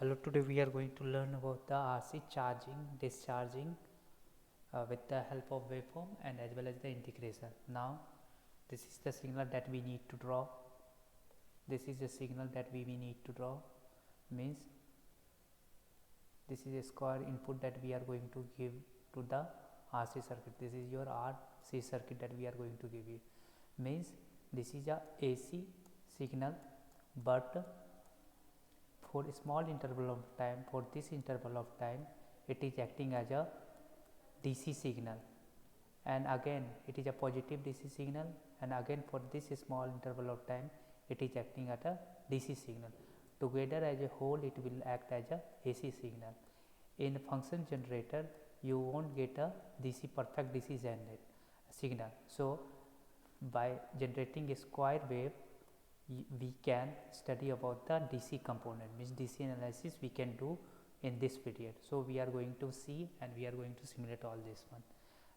Hello, today we are going to learn about the RC charging, discharging with the help of waveform and as well as the integration. Now, this is the signal that we need to draw. This is the signal that we need to draw. Means this is a square input that we are going to give to the RC circuit. This is your RC circuit that we are going to give you. Means this is a AC signal, but for a small interval of time, for this interval of time, it is acting as a DC signal, and again it is a positive DC signal, and again for this small interval of time it is acting at a DC signal. Together as a whole it will act as a AC signal. In function generator you won't get a DC perfect DC signal. So by generating a square wave we can study about the DC component, means DC analysis we can do in this period. So we are going to see and we are going to simulate all this one.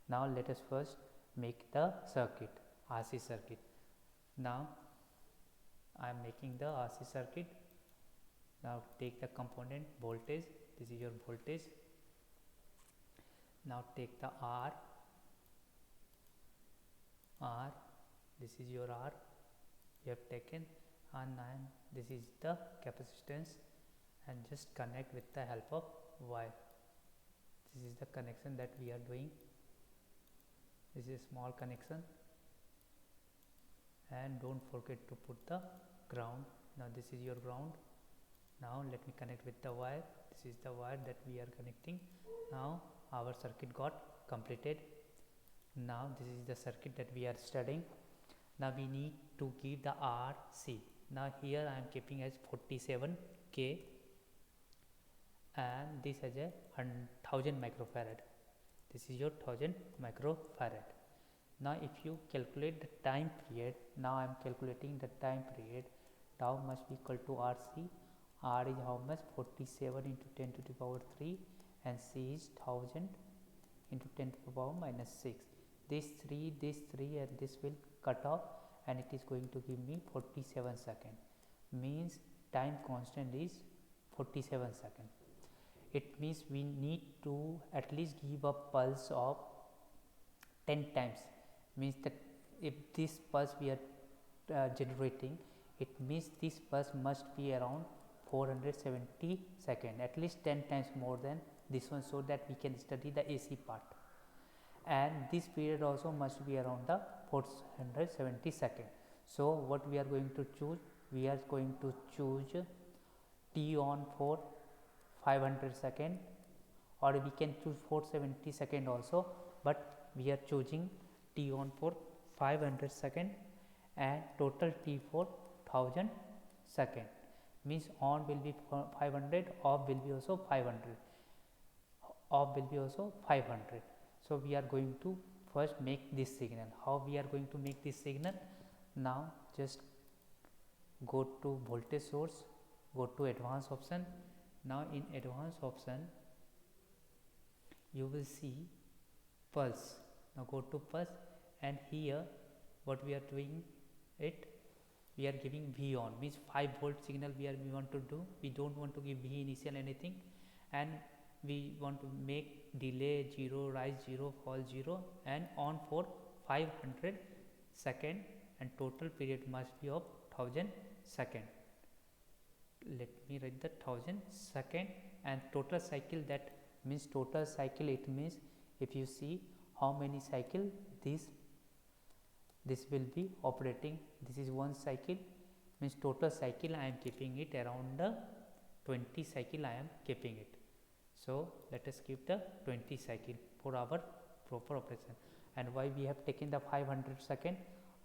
Now let us first make the circuit, RC circuit. Now I am making the RC circuit. Now take the component voltage, this is your voltage. Now take the R, this is your R you have taken, and this is the capacitance, and just connect with the help of wire. This is the connection that we are doing. This is a small connection, and don't forget to put the ground. Now this is your ground. Now let me connect with the wire. This is the wire that we are connecting. Now our circuit got completed. Now this is the circuit that we are studying. Now we need to give the RC. Now here I am keeping as 47K, and this as a 1000 microfarad. This is your 1000 microfarad. Now if you calculate the time period, now I am calculating the time period. Tau must be equal to RC. R is how much? 47 into 10 to the power 3, and C is 1000 into 10 to the power minus 6. This 3 and this will cut off, and it is going to give me 47 seconds. Means time constant is 47 seconds. It means we need to at least give a pulse of 10 times. Means that if this pulse we are generating, it means this pulse must be around 470 seconds, at least 10 times more than this one, so that we can study the AC part. And this period also must be around the 470 seconds. So what we are going to choose? We are going to choose T on for 500 seconds, or we can choose 470 seconds also, but we are choosing T on for 500 seconds and total T for 1000 seconds. Means on will be 500, off will be also 500, off will be also 500. So we are going to first make this signal. How we are going to make this signal? Now just go to voltage source, go to advanced option. Now in advanced option you will see pulse. Now go to pulse, and here what we are doing it, we are giving V on, means 5 volt signal we want to do. We don't want to give V initial anything, and we want to make delay 0, rise 0, fall 0, and on for 500 second, and total period must be of 1000 second. Let me write the 1000 second, and total cycle, that means total cycle, it means if you see how many cycle this will be operating. This is one cycle, means total cycle I am keeping it around the 20 cycle I am keeping it. So let us keep the 20 cycle for our proper operation. And why we have taken the 500 second?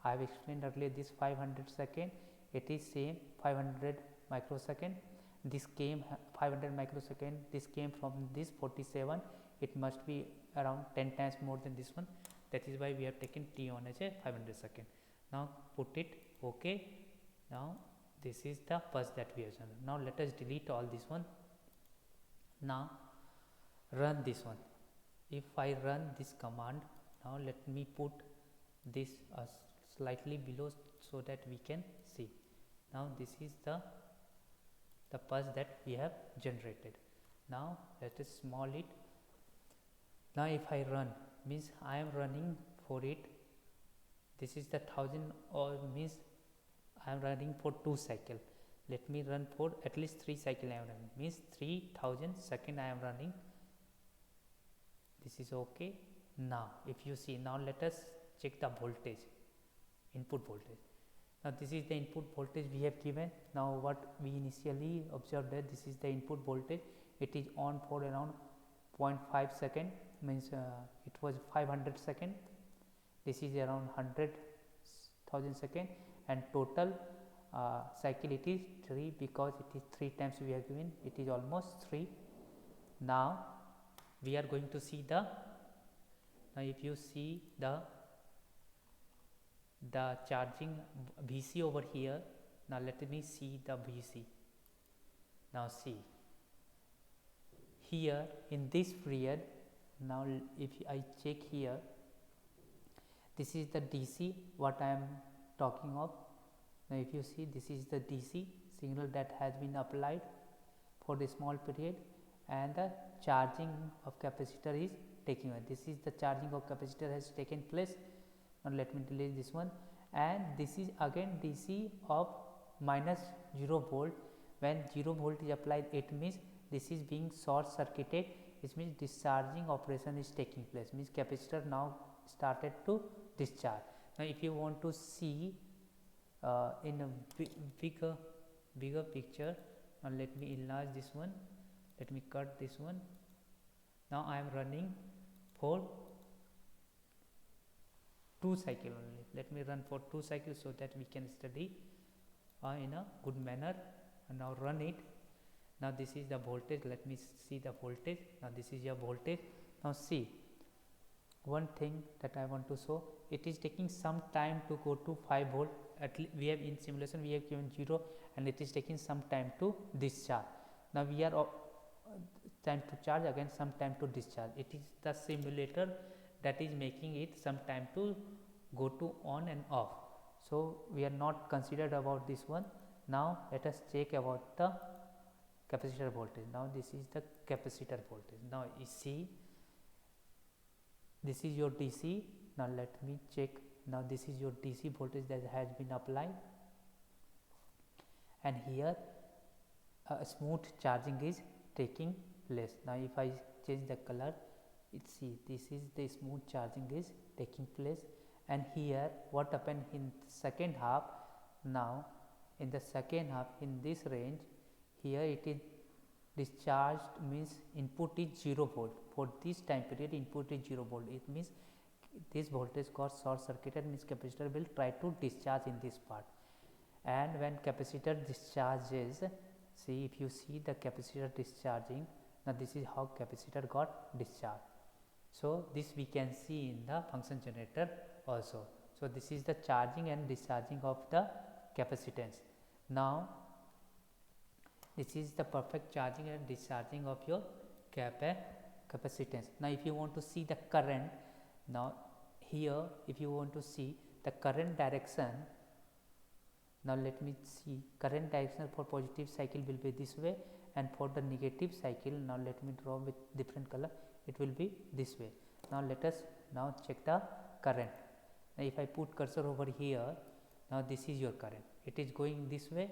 I have explained earlier, this 500 second, it is same 500 microsecond. This came 500 microsecond, this came from this 47, it must be around 10 times more than this one. That is why we have taken T on as a 500 second. Now put it OK. Now this is the pulse that we have done. Now let us delete all this one. Now run this one. If I run this command, now let me put this slightly below so that we can see. Now this is the the pulse that we have generated. Now let us small it. Now if I run, means I am running for it, this is the 1000, or means I am running for 2 cycle. Let me run for at least 3 cycle I am running, means 3000 second I am running. This is okay. Now if you see, now let us check the voltage, input voltage. Now this is the input voltage we have given. Now what we initially observed, that this is the input voltage, it is on for around 0.5 second, means it was 500 second, this is around 100,000 second, and total cycle it is 3, because it is 3 times we have given, it is almost 3. Now we are going to see the, now if you see the charging VC over here. Now let me see the VC. Now see here in this period, now if I check here, this is the DC what I am talking of. Now if you see, this is the DC signal that has been applied for the small period, and the charging of capacitor is taking place. This is the charging of capacitor has taken place. Now let me delete this one, and this is again DC of minus 0 volt. When 0 volt is applied, it means this is being short circuited, which means discharging operation is taking place, means capacitor now started to discharge. Now if you want to see in a bigger picture, now let me enlarge this one, let me cut this one. Now I am running for 2 cycle only. Let me run for 2 cycles so that we can study in a good manner. And now run it. Now this is the voltage, let me see the voltage. Now this is your voltage. Now see, one thing that I want to show, it is taking some time to go to 5 volt. At least we have in simulation we have given 0, and it is taking some time to discharge. Now we are time to charge, again some time to discharge. It is the simulator that is making it some time to go to on and off. So we are not considered about this one. Now let us check about the capacitor voltage. Now this is the capacitor voltage. Now you see, this is your DC. Now let me check. Now this is your DC voltage that has been applied, and here a smooth charging is taking place. Now if I change the color, it see, this is the smooth charging is taking place. And here what happened in second half, now in the second half, in this range, here it is discharged, means input is 0 volt. For this time period input is 0 volt, it means this voltage got short circuited, means capacitor will try to discharge in this part. And when capacitor discharges, see, if you see the capacitor discharging, now this is how capacitor got discharged. So this we can see in the function generator also. So this is the charging and discharging of the capacitance. Now this is the perfect charging and discharging of your capacitance. Now if you want to see the current, now here if you want to see the current direction, now let me see, current direction for positive cycle will be this way, and for the negative cycle, now let me draw with different color, it will be this way. Now let us now check the current. Now if I put cursor over here, now this is your current, it is going this way,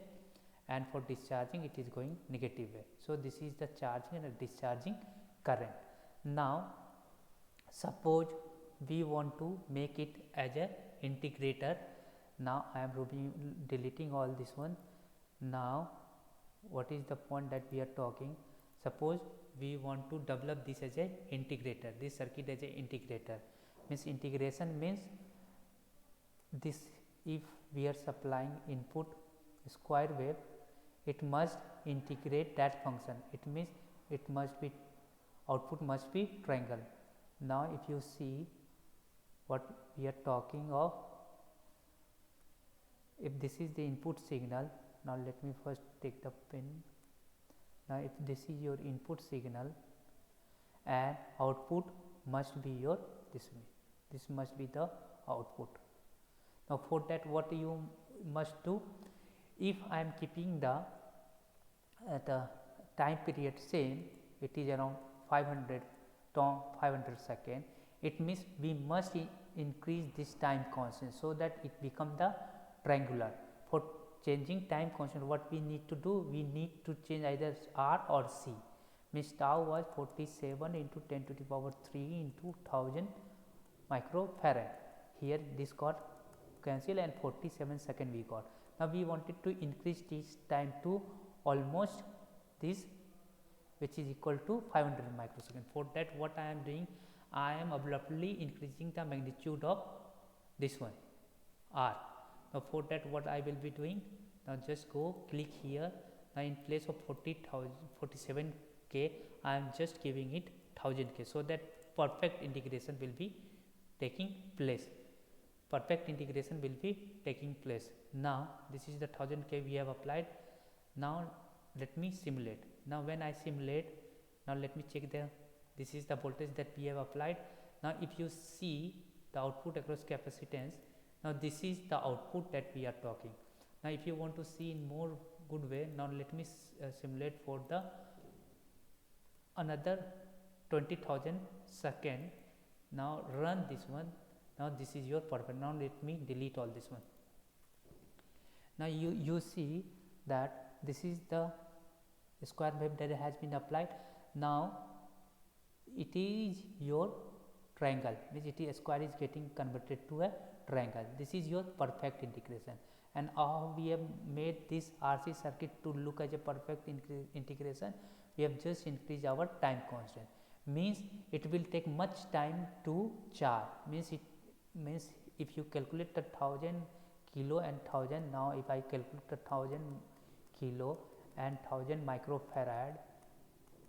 and for discharging it is going negative way. So this is the charging and discharging current. Now suppose we want to make it as a integrator. Now I am deleting all this one. Now what is the point that we are talking? Suppose we want to develop this as a integrator, this circuit as a integrator. Means integration means this, if we are supplying input square wave, it must integrate that function. It means it must be, output must be triangle. Now if you see what we are talking of, if this is the input signal, now let me first take the pen. Now if this is your input signal, and output must be your this must be the output. Now for that what you must do, if I am keeping the the time period same, it is around 500 second. It means we must increase this time constant so that it become the triangular. For changing time constant, what we need to do, we need to change either R or C. Means tau was 47 into 10 to the power 3 into 1000 microfarad. Here this got cancel and 47 second we got. Now we wanted to increase this time to almost this, which is equal to 500 microsecond. For that, what I am doing, I am abruptly increasing the magnitude of this one R. Now for that, what I will be doing, now just go click here. Now in place of 47k, I am just giving it 1000k, so that perfect integration will be taking place. Perfect integration will be taking place. Now this is the 1000k we have applied. Now let me simulate. Now when I simulate, now let me check this is the voltage that we have applied. Now if you see the output across capacitance, now this is the output that we are talking. Now if you want to see in more good way, now let me simulate for the another 20,000 second. Now run this one. Now this is your perfect. Now let me delete all this one. Now you see that this is the square wave that has been applied. Now it is your triangle, means it is square is getting converted to a triangle. This is your perfect integration. And how we have made this RC circuit to look as a perfect integration, we have just increased our time constant. Means it will take much time to charge. Means if you calculate the 1000 kilo and 1000, now if I calculate the 1000 kilo and 1000 microfarad,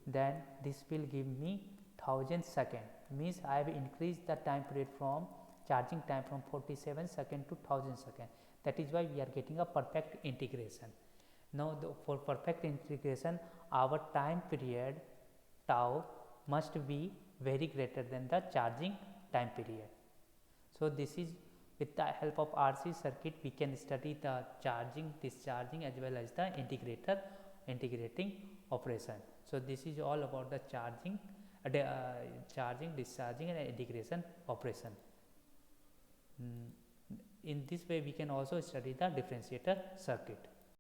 then this will give me 1000 second. Means I have increased the time period from charging time from 47 second to 1000 second. That is why we are getting a perfect integration. Now for perfect integration, our time period tau must be very greater than the charging time period. So this is, with the help of RC circuit, we can study the charging, discharging as well as the integrating operation. So this is all about the charging, discharging and integration operation. In this way we can also study the differentiator circuit.